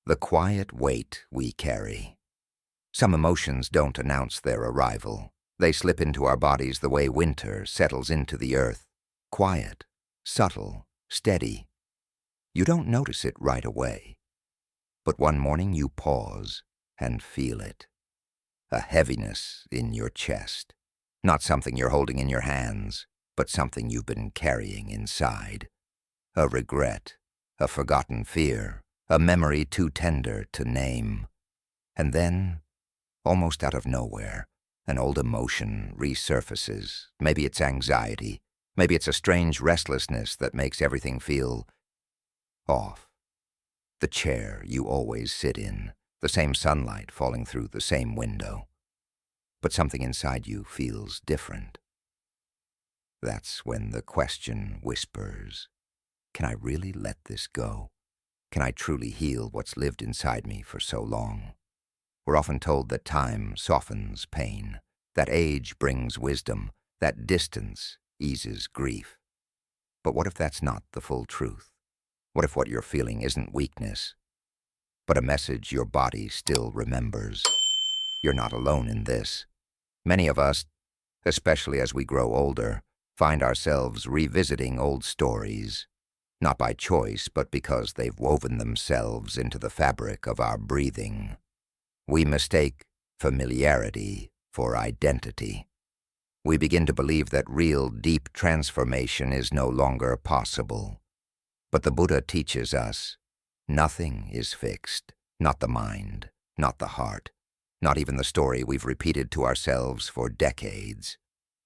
the quiet weight we carry. Some emotions don't announce their arrival. They slip into our bodies the way winter settles into the earth. Quiet, subtle, steady. You don't notice it right away. But one morning you pause and feel it. A heaviness in your chest. Not something you're holding in your hands, but something you've been carrying inside. A regret, a forgotten fear, a memory too tender to name. And then, almost out of nowhere, an old emotion resurfaces. Maybe it's anxiety. Maybe it's a strange restlessness that makes everything feel off. The chair you always sit in, the same sunlight falling through the same window. But something inside you feels different. That's when the question whispers, can I really let this go? Can I truly heal what's lived inside me for so long? We're often told that time softens pain, that age brings wisdom, that distance eases grief. But what if that's not the full truth? What if what you're feeling isn't weakness, but a message your body still remembers? You're not alone in this. Many of us, especially as we grow older, find ourselves revisiting old stories, not by choice, but because they've woven themselves into the fabric of our breathing. We mistake familiarity for identity. We begin to believe that real, deep transformation is no longer possible. But the Buddha teaches us, nothing is fixed, not the mind, not the heart, not even the story we've repeated to ourselves for decades.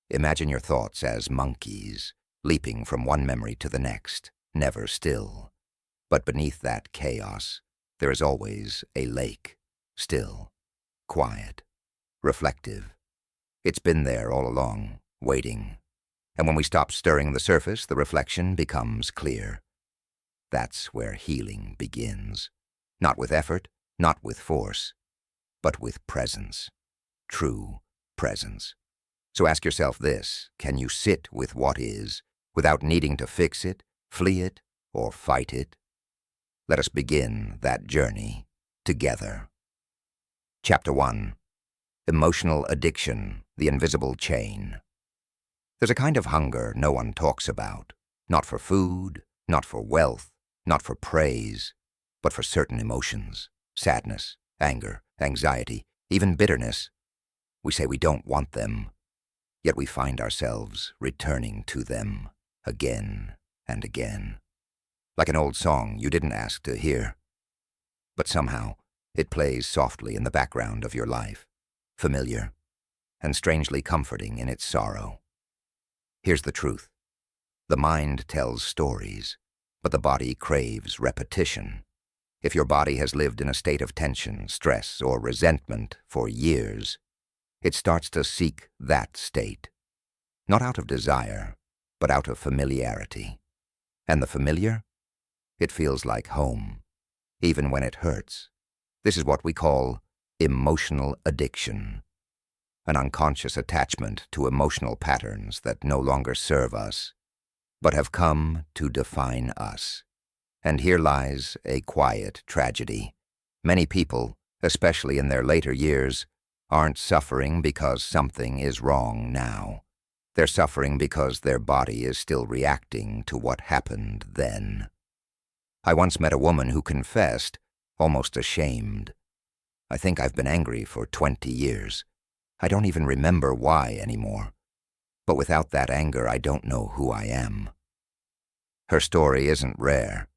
Imagine your thoughts as monkeys, leaping from one memory to the next, never still. But beneath that chaos, there is always a lake, still, quiet, reflective. It's been there all along, waiting. And when we stop stirring the surface, the reflection becomes clear. That's where healing begins. Not with effort, not with force, but with presence. True presence. So ask yourself this, can you sit with what is, without needing to fix it, flee it, or fight it? Let us begin that journey together. Chapter 1. Emotional Addiction, the Invisible Chain. There's a kind of hunger no one talks about, not for food, not for wealth, not for praise, but for certain emotions, sadness, anger, anxiety, even bitterness. We say we don't want them, yet we find ourselves returning to them again and again. Like an old song you didn't ask to hear, but somehow it plays softly in the background of your life, familiar and strangely comforting in its sorrow. Here's the truth. The mind tells stories, but the body craves repetition. If your body has lived in a state of tension, stress, or resentment for years, it starts to seek that state, not out of desire, but out of familiarity. And the familiar? It feels like home, even when it hurts. This is what we call emotional addiction, an unconscious attachment to emotional patterns that no longer serve us, but have come to define us. And here lies a quiet tragedy. Many people, especially in their later years, aren't suffering because something is wrong now. They're suffering because their body is still reacting to what happened then. I once met a woman who confessed, almost ashamed, I think I've been angry for 20 years. I don't even remember why anymore. But without that anger, I don't know who I am. Her story isn't rare.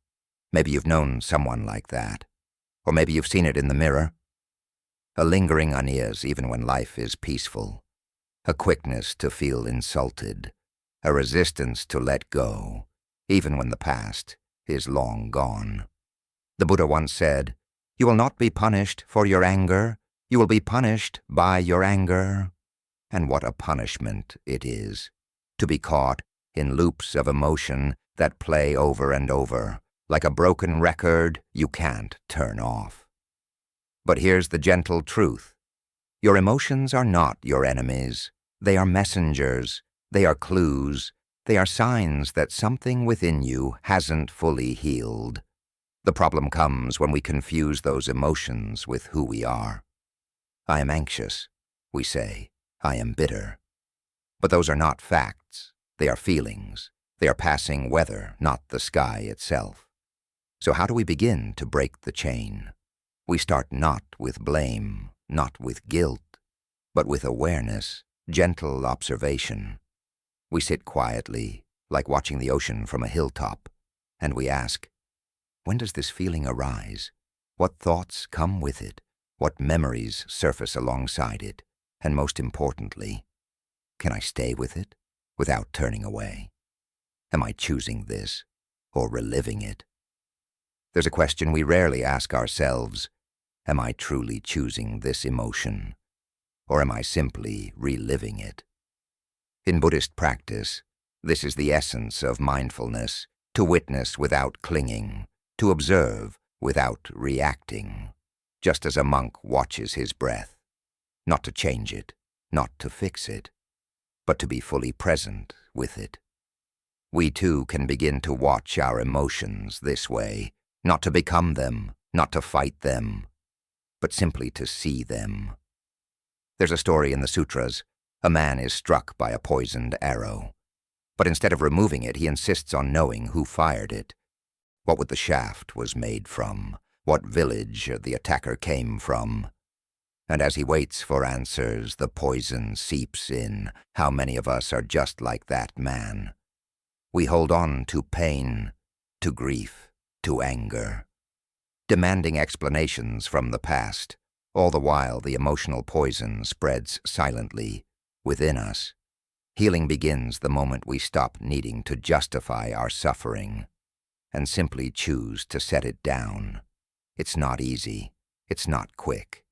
Maybe you've known someone like that. Or maybe you've seen it in the mirror. A lingering unease even when life is peaceful. A quickness to feel insulted. A resistance to let go, even when the past is long gone. The Buddha once said, "You will not be punished for your anger. You will be punished by your anger." And what a punishment it is, to be caught in loops of emotion that play over and over, like a broken record you can't turn off. But here's the gentle truth. Your emotions are not your enemies. They are messengers. They are clues. They are signs that something within you hasn't fully healed. The problem comes when we confuse those emotions with who we are. I am anxious, we say. I am bitter. But those are not facts. They are feelings. They are passing weather, not the sky itself. So how do we begin to break the chain? We start not with blame, not with guilt, but with awareness, gentle observation. We sit quietly, like watching the ocean from a hilltop, and we ask, when does this feeling arise? What thoughts come with it? What memories surface alongside it? And most importantly, can I stay with it without turning away? Am I choosing this or reliving it? There's a question we rarely ask ourselves. Am I truly choosing this emotion? Or am I simply reliving it? In Buddhist practice, this is the essence of mindfulness, to witness without clinging, to observe without reacting, just as a monk watches his breath, not to change it, not to fix it, but to be fully present with it. We too can begin to watch our emotions this way, not to become them, not to fight them, but simply to see them. There's a story in the sutras. A man is struck by a poisoned arrow, but instead of removing it, he insists on knowing who fired it, what the shaft was made from, what village the attacker came from. And as he waits for answers, the poison seeps in. How many of us are just like that man? We hold on to pain, to grief, to anger, demanding explanations from the past. All the while, the emotional poison spreads silently within us. Healing begins the moment we stop needing to justify our suffering and simply choose to set it down. It's not easy. It's not quick.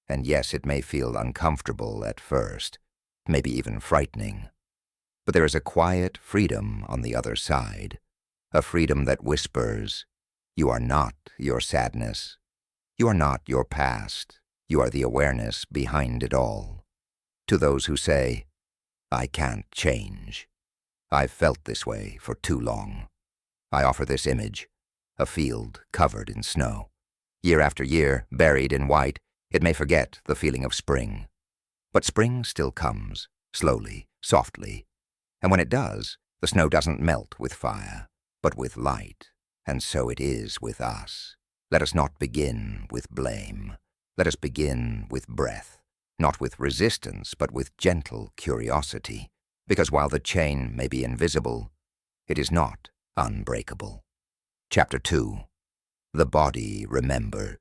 And yes, it may feel uncomfortable at first, maybe even frightening. But there is a quiet freedom on the other side, a freedom that whispers, you are not your sadness. You are not your past. You are the awareness behind it all. To those who say, I can't change. I've felt this way for too long. I offer this image, a field covered in snow. Year after year, buried in white, it may forget the feeling of spring. But spring still comes, slowly, softly. And when it does, the snow doesn't melt with fire, but with light. And so it is with us. Let us not begin with blame. Let us begin with breath, not with resistance, but with gentle curiosity. Because while the chain may be invisible, it is not unbreakable. Chapter 2. The body remembered.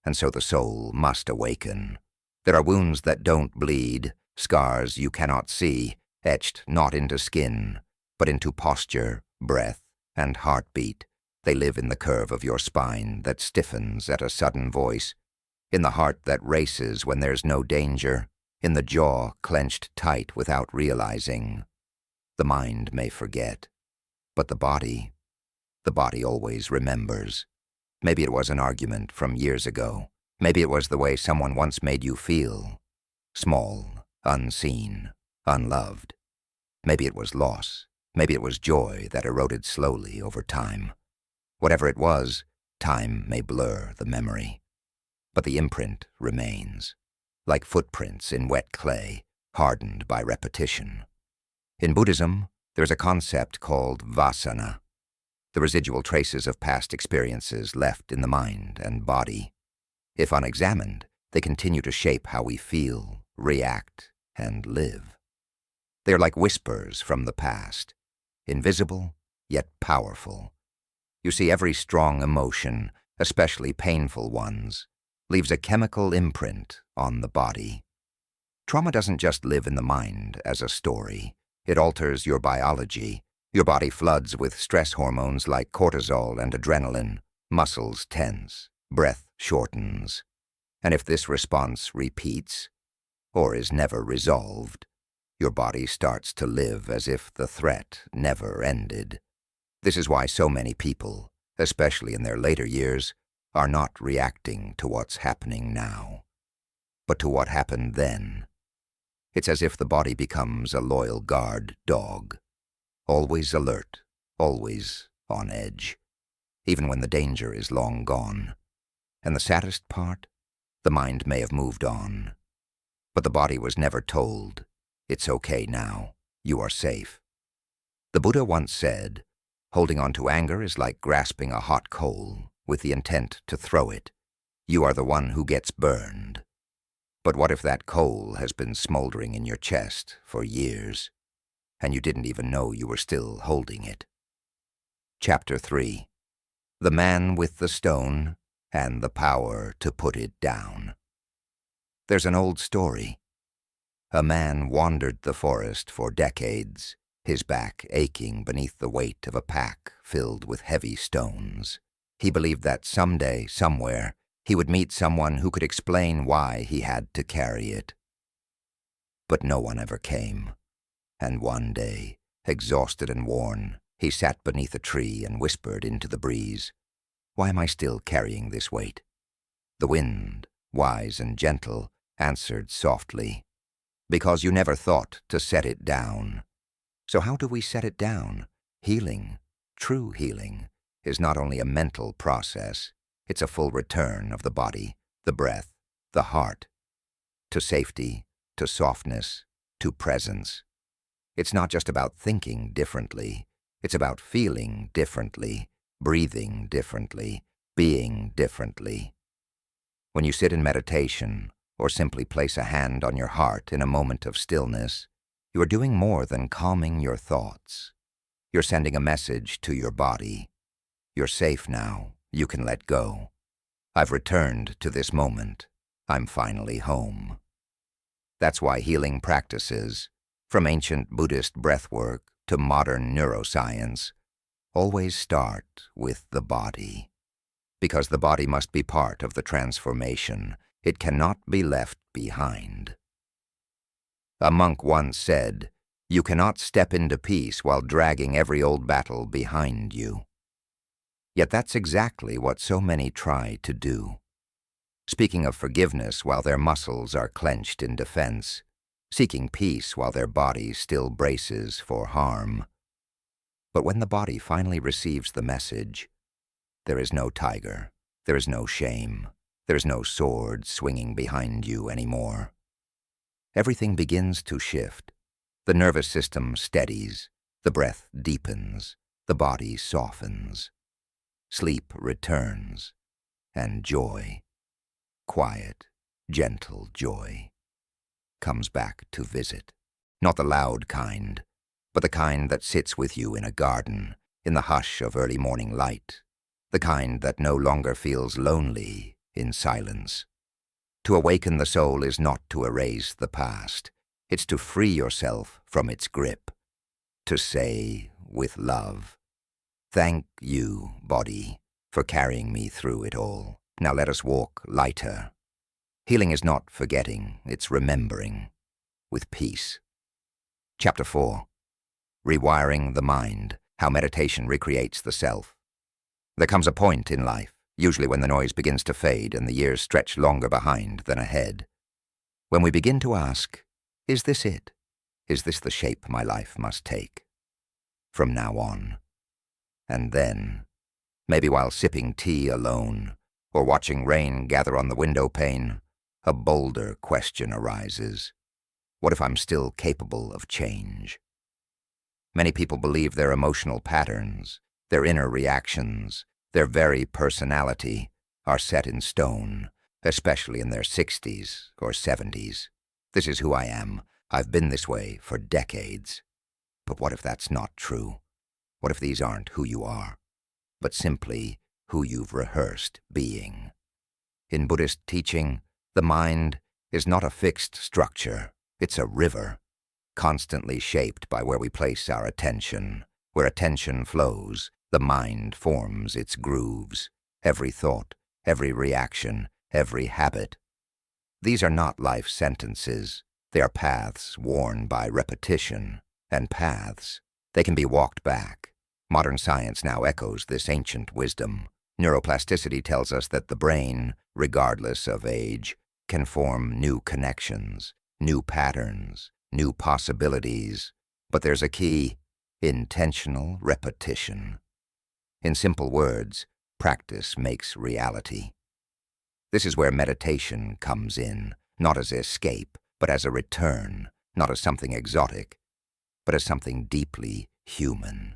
And so the soul must awaken. There are wounds that don't bleed, scars you cannot see, etched not into skin, but into posture, breath, and heartbeat. They live in the curve of your spine that stiffens at a sudden voice, in the heart that races when there's no danger, in the jaw clenched tight without realizing. The mind may forget, but the body always remembers. Maybe it was an argument from years ago. Maybe it was the way someone once made you feel. Small, unseen, unloved. Maybe it was loss. Maybe it was joy that eroded slowly over time. Whatever it was, time may blur the memory. But the imprint remains, like footprints in wet clay, hardened by repetition. In Buddhism, there is a concept called vasana, the residual traces of past experiences left in the mind and body. If unexamined, they continue to shape how we feel, react, and live. They are like whispers from the past, invisible yet powerful. You see, every strong emotion, especially painful ones, leaves a chemical imprint on the body. Trauma doesn't just live in the mind as a story. It alters your biology. Your body floods with stress hormones like cortisol and adrenaline. Muscles tense. Breath shortens. And if this response repeats, or is never resolved, your body starts to live as if the threat never ended. This is why so many people, especially in their later years, are not reacting to what's happening now, but to what happened then. It's as if the body becomes a loyal guard dog, always alert, always on edge. even when the danger is long gone. And the saddest part? The mind may have moved on, but the body was never told, "It's okay now, you are safe." The Buddha once said, "Holding on to anger is like grasping a hot coal with the intent to throw it. You are the one who gets burned." But what if that coal has been smoldering in your chest for years, and you didn't even know you were still holding it? Chapter 3. The Man with the Stone and the Power to Put It Down. There's an old story. A man wandered the forest for decades, his back aching beneath the weight of a pack filled with heavy stones. He believed that someday, somewhere, he would meet someone who could explain why he had to carry it. But no one ever came, and one day, exhausted and worn, he sat beneath a tree and whispered into the breeze, "Why am I still carrying this weight?" The wind, wise and gentle, answered softly, "Because you never thought to set it down." So how do we set it down? Healing, true healing, is not only a mental process, it's a full return of the body, the breath, the heart, to safety, to softness, to presence. It's not just about thinking differently, it's about feeling differently, breathing differently, being differently. When you sit in meditation, or simply place a hand on your heart in a moment of stillness, you are doing more than calming your thoughts. You're sending a message to your body. You're safe now. You can let go. I've returned to this moment. I'm finally home. That's why healing practices, from ancient Buddhist breathwork to modern neuroscience, always start with the body. Because the body must be part of the transformation. It cannot be left behind. A monk once said, "You cannot step into peace while dragging every old battle behind you." Yet that's exactly what so many try to do. Speaking of forgiveness while their muscles are clenched in defense, seeking peace while their body still braces for harm. But when the body finally receives the message, there is no tiger, there is no shame, there is no sword swinging behind you anymore. Everything begins to shift. The nervous system steadies, the breath deepens, the body softens. Sleep returns, and joy, quiet, gentle joy, comes back to visit. Not the loud kind, but the kind that sits with you in a garden, in the hush of early morning light, the kind that no longer feels lonely in silence. To awaken the soul is not to erase the past, it's to free yourself from its grip, to say with love, "Thank you, body, for carrying me through it all. Now let us walk lighter." Healing is not forgetting, it's remembering, with peace. Chapter 4. Rewiring the Mind, How Meditation Recreates the Self. There comes a point in life, usually when the noise begins to fade and the years stretch longer behind than ahead, when we begin to ask, is this it? Is this the shape my life must take? From now on. And then, maybe while sipping tea alone, or watching rain gather on the window pane, a bolder question arises. What if I'm still capable of change? Many people believe their emotional patterns, their inner reactions, their very personality are set in stone, especially in their 60s or 70s. This is who I am. I've been this way for decades. But what if that's not true? What if these aren't who you are, but simply who you've rehearsed being? In Buddhist teaching, the mind is not a fixed structure. It's a river, constantly shaped by where we place our attention. Where attention flows, the mind forms its grooves. Every thought, every reaction, every habit. These are not life sentences. They are paths worn by repetition, and paths, they can be walked back. Modern science now echoes this ancient wisdom. Neuroplasticity tells us that the brain, regardless of age, can form new connections, new patterns, new possibilities. But there's a key: intentional repetition. In simple words, practice makes reality. This is where meditation comes in, not as escape, but as a return, not as something exotic, but as something deeply human.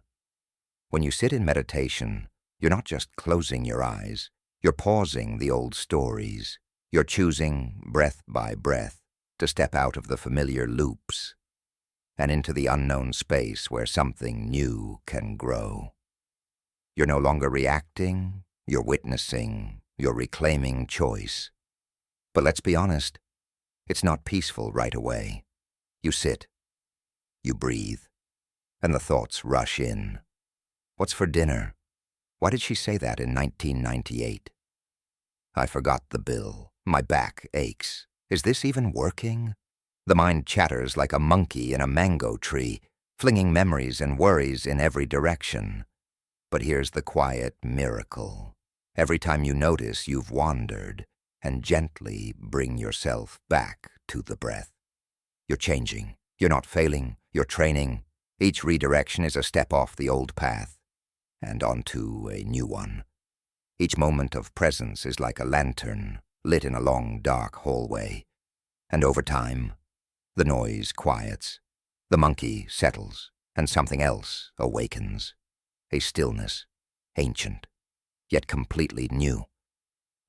When you sit in meditation, you're not just closing your eyes, you're pausing the old stories. You're choosing, breath by breath, to step out of the familiar loops and into the unknown space where something new can grow. You're no longer reacting, you're witnessing, you're reclaiming choice. But let's be honest, it's not peaceful right away. You sit, you breathe, and the thoughts rush in. What's for dinner? Why did she say that in 1998? I forgot the bill. My back aches. Is this even working? The mind chatters like a monkey in a mango tree, flinging memories and worries in every direction. But here's the quiet miracle. Every time you notice you've wandered, and gently bring yourself back to the breath. You're changing. You're not failing. You're training. Each redirection is a step off the old path and onto a new one. Each moment of presence is like a lantern lit in a long, dark hallway. And over time, the noise quiets, the monkey settles, and something else awakens. A stillness, ancient, yet completely new.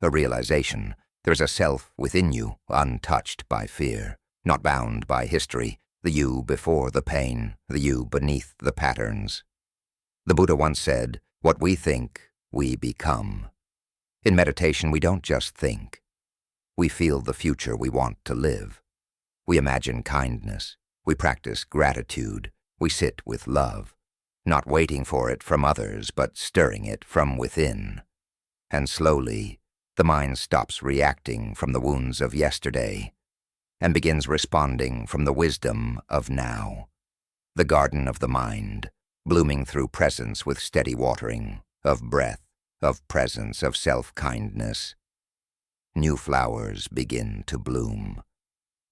A realization there's a self within you untouched by fear, not bound by history, the you before the pain, the you beneath the patterns. The Buddha once said, "What we think, we become." In meditation, we don't just think. We feel the future we want to live. We imagine kindness. We practice gratitude. We sit with love, not waiting for it from others, but stirring it from within. And slowly, the mind stops reacting from the wounds of yesterday and begins responding from the wisdom of now. The garden of the mind, blooming through presence with steady watering, of breath, of presence, of self-kindness. New flowers begin to bloom,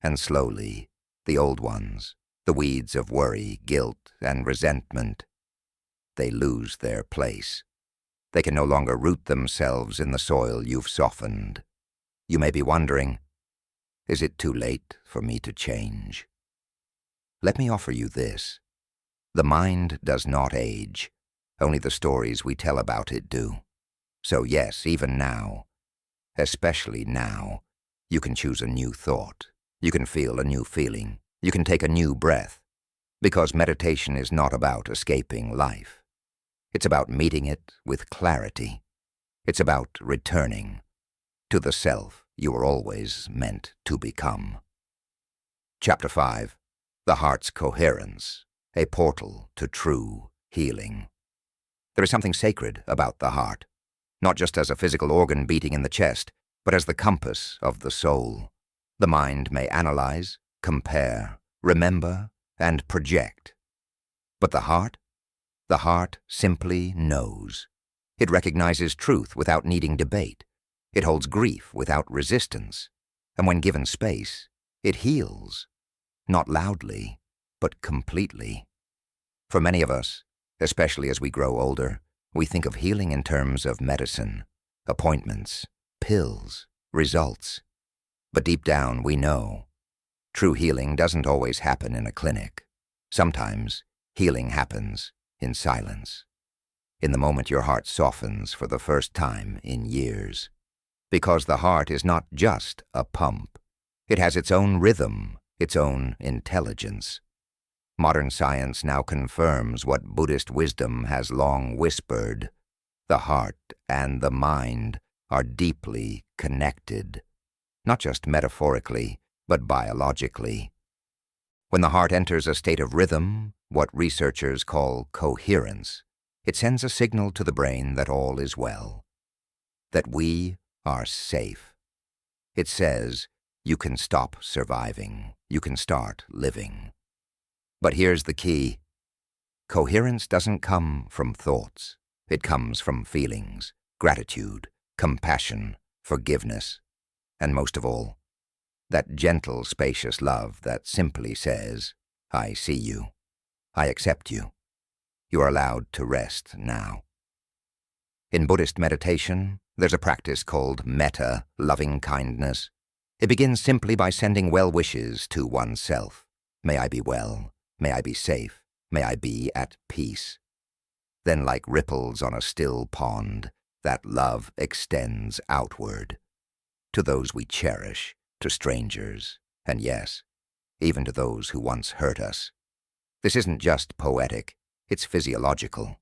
and slowly, the old ones, the weeds of worry, guilt, and resentment, they lose their place. They can no longer root themselves in the soil you've softened. You may be wondering, is it too late for me to change? Let me offer you this. The mind does not age. Only the stories we tell about it do. So yes, even now, especially now, you can choose a new thought. You can feel a new feeling. You can take a new breath. Because meditation is not about escaping life. It's about meeting it with clarity. It's about returning to the self you were always meant to become. Chapter 5. The Heart's Coherence, a Portal to True Healing. There is something sacred about the heart, not just as a physical organ beating in the chest, but as the compass of the soul. The mind may analyze, compare, remember, and project. But the heart simply knows. It recognizes truth without needing debate. It holds grief without resistance. And when given space, it heals. Not loudly, but completely. For many of us, especially as we grow older, we think of healing in terms of medicine, appointments, pills, results. But deep down, we know true healing doesn't always happen in a clinic. Sometimes healing happens in silence, in the moment your heart softens for the first time in years. Because the heart is not just a pump. It has its own rhythm, its own intelligence. Modern science now confirms what Buddhist wisdom has long whispered. The heart and the mind are deeply connected, not just metaphorically, but biologically. When the heart enters a state of rhythm, what researchers call coherence, it sends a signal to the brain that all is well, that we are safe. It says, you can stop surviving, you can start living. But here's the key. Coherence doesn't come from thoughts. It comes from feelings, gratitude, compassion, forgiveness, and most of all, that gentle, spacious love that simply says, I see you. I accept you. You are allowed to rest now. In Buddhist meditation, there's a practice called metta, loving kindness. It begins simply by sending well wishes to oneself. May I be well. May I be safe. May I be at peace. Then, like ripples on a still pond, that love extends outward. To those we cherish, to strangers, and yes, even to those who once hurt us. This isn't just poetic, it's physiological.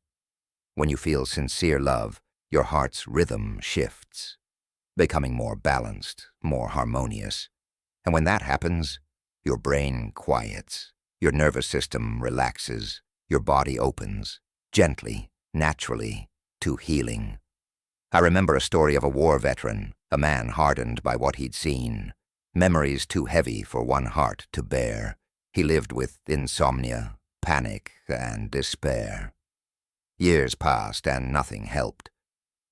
When you feel sincere love, your heart's rhythm shifts, becoming more balanced, more harmonious. And when that happens, your brain quiets, your nervous system relaxes, your body opens, gently, naturally, to healing. I remember a story of a war veteran, a man hardened by what he'd seen, memories too heavy for one heart to bear. He lived with insomnia, panic, and despair. Years passed and nothing helped,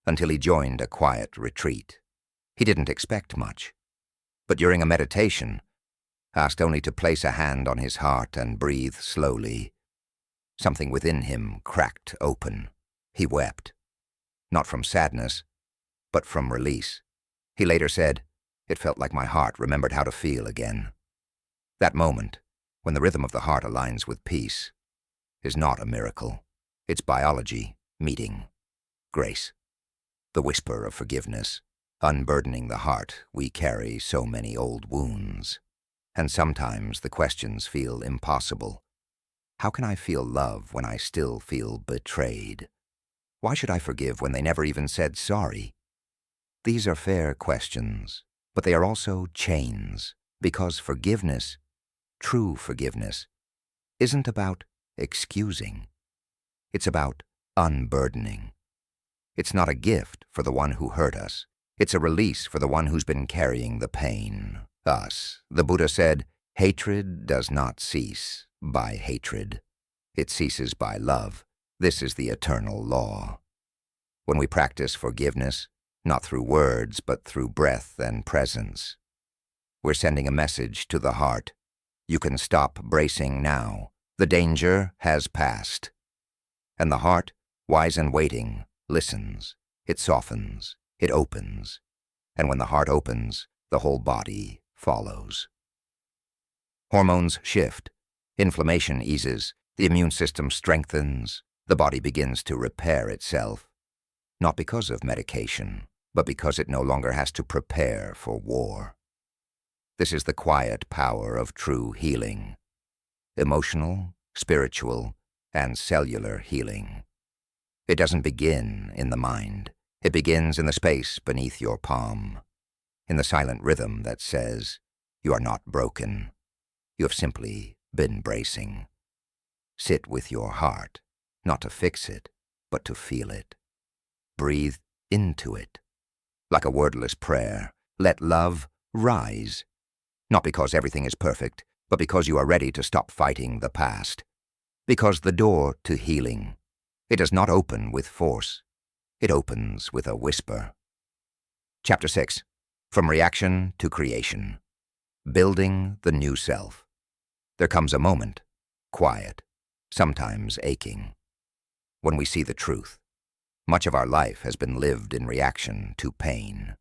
until he joined a quiet retreat. He didn't expect much, but during a meditation, asked only to place a hand on his heart and breathe slowly. Something within him cracked open. He wept, not from sadness, but from release. He later said, "It felt like my heart remembered how to feel again." That moment, when the rhythm of the heart aligns with peace, is not a miracle. It's biology meeting grace, the whisper of forgiveness, unburdening the heart. We carry so many old wounds, and sometimes the questions feel impossible. How can I feel love when I still feel betrayed? Why should I forgive when they never even said sorry? These are fair questions, but they are also chains, because forgiveness, true forgiveness, isn't about excusing. It's about unburdening. It's not a gift for the one who hurt us. It's a release for the one who's been carrying the pain, us. The Buddha said, "Hatred does not cease by hatred. It ceases by love. This is the eternal law." When we practice forgiveness, not through words, but through breath and presence, we're sending a message to the heart. You can stop bracing now. The danger has passed. And the heart, wise and waiting, listens. It softens. It opens. And when the heart opens, the whole body follows. Hormones shift. Inflammation eases. The immune system strengthens. The body begins to repair itself. Not because of medication, but because it no longer has to prepare for war. This is the quiet power of true healing. Emotional, spiritual, and cellular healing. It doesn't begin in the mind. It begins in the space beneath your palm, in the silent rhythm that says, "You are not broken. You have simply been bracing." Sit with your heart, not to fix it, but to feel it. Breathe into it. Like a wordless prayer, let love rise. Not because everything is perfect, but because you are ready to stop fighting the past. Because the door to healing, it does not open with force. It opens with a whisper. Chapter 6. From Reaction to Creation. Building the New Self. There comes a moment, quiet, sometimes aching, when we see the truth. Much of our life has been lived in reaction to pain.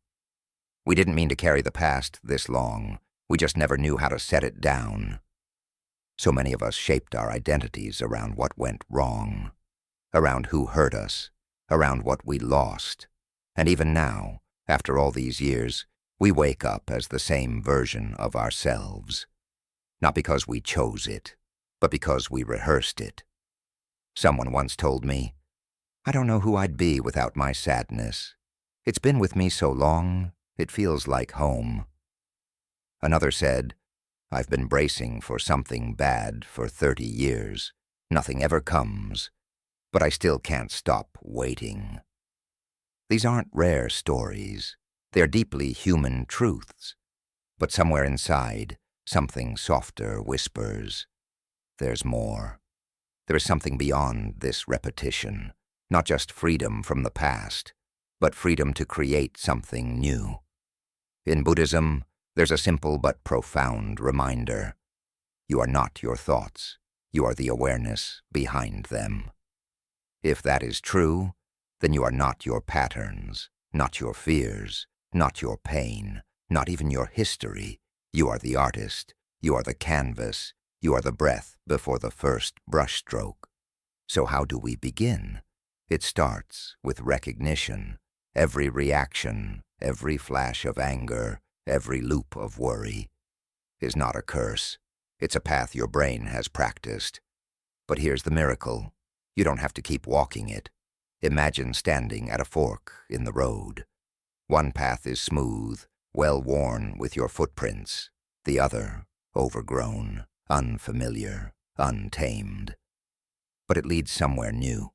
We didn't mean to carry the past this long. We just never knew how to set it down. So many of us shaped our identities around what went wrong, around who hurt us, around what we lost. And even now, after all these years, we wake up as the same version of ourselves. Not because we chose it, but because we rehearsed it. Someone once told me, "I don't know who I'd be without my sadness. It's been with me so long, it feels like home." Another said, "I've been bracing for something bad for 30 years. Nothing ever comes, but I still can't stop waiting." These aren't rare stories. They're deeply human truths. But somewhere inside, something softer whispers, there's more. There is something beyond this repetition. Not just freedom from the past, but freedom to create something new. In Buddhism, there's a simple but profound reminder. You are not your thoughts. You are the awareness behind them. If that is true, then you are not your patterns, not your fears, not your pain, not even your history. You are the artist, you are the canvas, you are the breath before the first brushstroke. So how do we begin? It starts with recognition. Every reaction, every flash of anger, every loop of worry is not a curse. It's a path your brain has practiced. But here's the miracle. You don't have to keep walking it. Imagine standing at a fork in the road. One path is smooth, well-worn with your footprints. The other, overgrown, unfamiliar, untamed. But it leads somewhere new.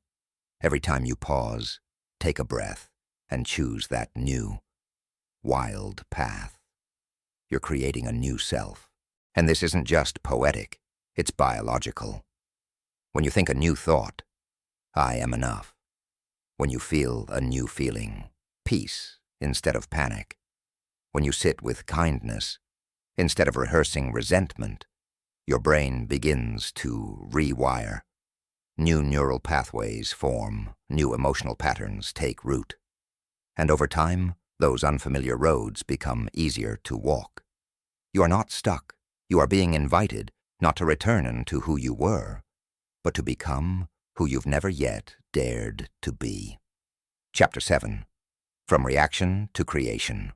Every time you pause, take a breath, and choose that new, wild path. You're creating a new self. And this isn't just poetic, it's biological. When you think a new thought, I am enough. When you feel a new feeling, peace instead of panic. When you sit with kindness, instead of rehearsing resentment, your brain begins to rewire. New neural pathways form, new emotional patterns take root. And over time, those unfamiliar roads become easier to walk. You are not stuck. You are being invited not to return to who you were, but to become who you've never yet dared to be. Chapter 7. From Reaction to Creation.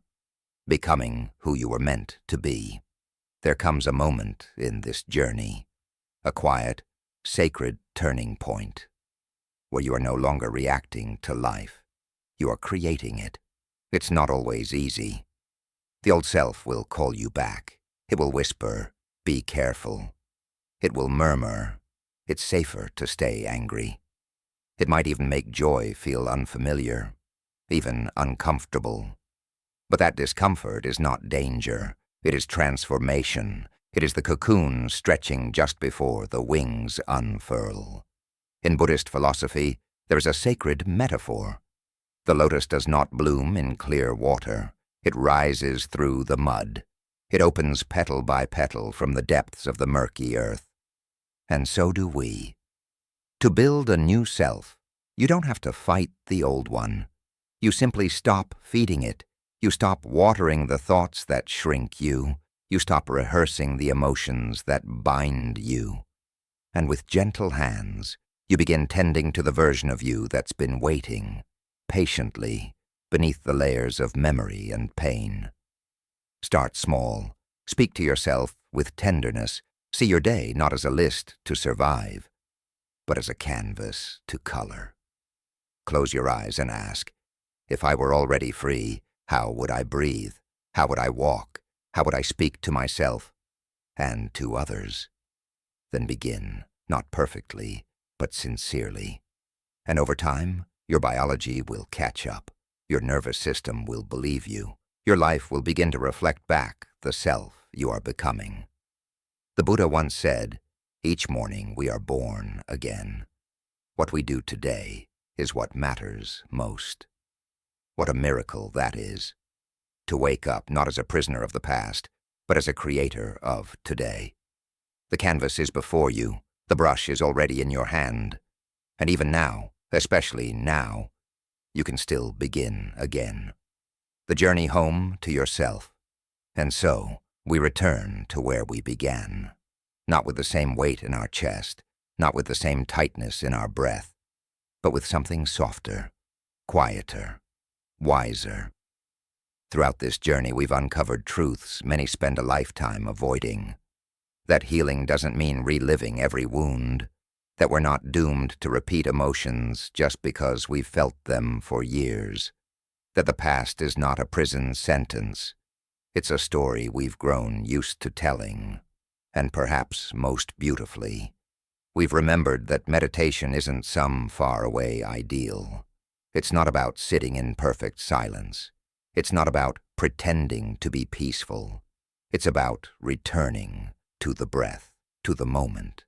Becoming who you were meant to be. There comes a moment in this journey, a quiet, sacred turning point, where you are no longer reacting to life. You are creating it. It's not always easy. The old self will call you back. It will whisper, be careful. It will murmur, it's safer to stay angry. It might even make joy feel unfamiliar, even uncomfortable. But that discomfort is not danger. It is transformation. It is the cocoon stretching just before the wings unfurl. In Buddhist philosophy, there is a sacred metaphor. The lotus does not bloom in clear water. It rises through the mud. It opens petal by petal from the depths of the murky earth. And so do we. To build a new self, you don't have to fight the old one. You simply stop feeding it. You stop watering the thoughts that shrink you. You stop rehearsing the emotions that bind you. And with gentle hands, you begin tending to the version of you that's been waiting, patiently, beneath the layers of memory and pain. Start small. Speak to yourself with tenderness. See your day not as a list to survive, but as a canvas to color. Close your eyes and ask, if I were already free, how would I breathe? How would I walk? How would I speak to myself and to others? Then begin, not perfectly, but sincerely. And over time, your biology will catch up. Your nervous system will believe you. Your life will begin to reflect back the self you are becoming. The Buddha once said, each morning we are born again. What we do today is what matters most. What a miracle that is. To wake up not as a prisoner of the past, but as a creator of today. The canvas is before you. The brush is already in your hand. And even now, especially now, you can still begin again. The journey home to yourself. And so, we return to where we began. Not with the same weight in our chest, not with the same tightness in our breath, but with something softer, quieter, wiser. Throughout this journey, we've uncovered truths many spend a lifetime avoiding. That healing doesn't mean reliving every wound, that we're not doomed to repeat emotions just because we've felt them for years, that the past is not a prison sentence. It's a story we've grown used to telling, and perhaps most beautifully. We've remembered that meditation isn't some faraway ideal. It's not about sitting in perfect silence. It's not about pretending to be peaceful. It's about returning to the breath, to the moment,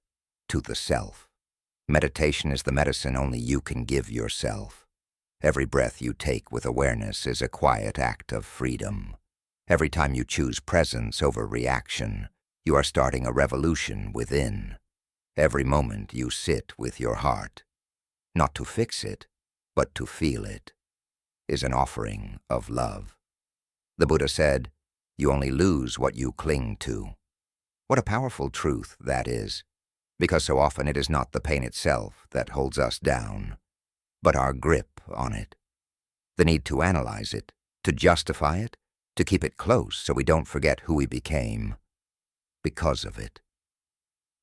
to the self. Meditation is the medicine only you can give yourself. Every breath you take with awareness is a quiet act of freedom. Every time you choose presence over reaction, you are starting a revolution within. Every moment you sit with your heart, not to fix it, but to feel it is an offering of love. The Buddha said, "You only lose what you cling to." What a powerful truth that is, because so often it is not the pain itself that holds us down, but our grip on it. The need to analyze it, to justify it, to keep it close so we don't forget who we became because of it.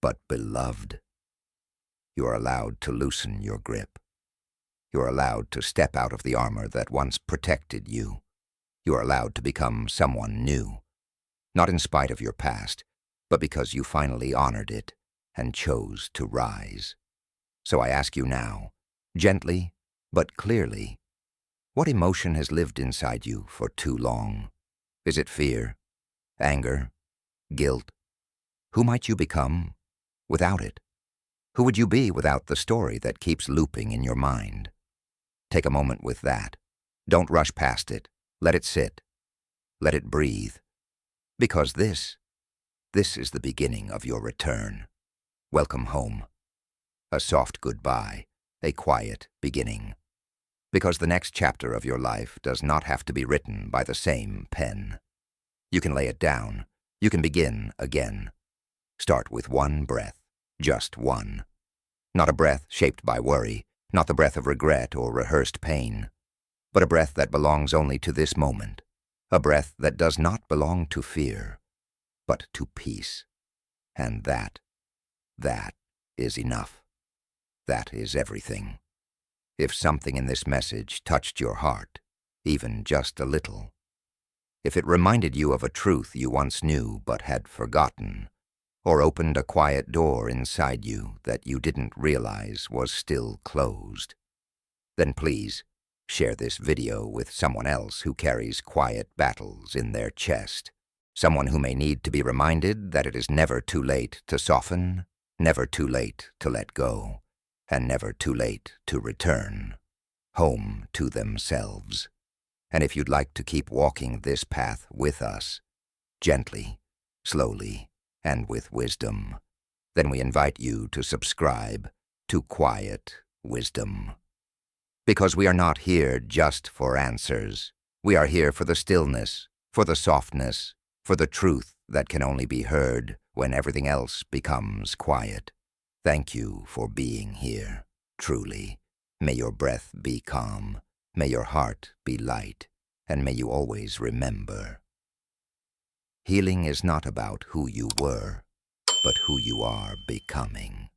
But beloved, you are allowed to loosen your grip. You are allowed to step out of the armor that once protected you. You are allowed to become someone new, not in spite of your past, but because you finally honored it and chose to rise. So I ask you now, gently but clearly, what emotion has lived inside you for too long? Is it fear, anger, guilt? Who might you become without it? Who would you be without the story that keeps looping in your mind? Take a moment with that. Don't rush past it. Let it sit. Let it breathe. Because this is the beginning of your return. Welcome home. A soft goodbye, a quiet beginning. Because the next chapter of your life does not have to be written by the same pen. You can lay it down. You can begin again. Start with one breath, just one. Not a breath shaped by worry, not the breath of regret or rehearsed pain, but a breath that belongs only to this moment, a breath that does not belong to fear, but to peace. And that is enough. That is everything. If something in this message touched your heart, even just a little, if it reminded you of a truth you once knew but had forgotten, or opened a quiet door inside you that you didn't realize was still closed, then please share this video with someone else who carries quiet battles in their chest, someone who may need to be reminded that it is never too late to soften, never too late to let go, and never too late to return home to themselves. And if you'd like to keep walking this path with us, gently, slowly, and with wisdom, then we invite you to subscribe to Quiet Wisdom. Because we are not here just for answers. We are here for the stillness, for the softness, for the truth that can only be heard when everything else becomes quiet. Thank you for being here, truly. May your breath be calm, may your heart be light, and may you always remember. Healing is not about who you were, but who you are becoming.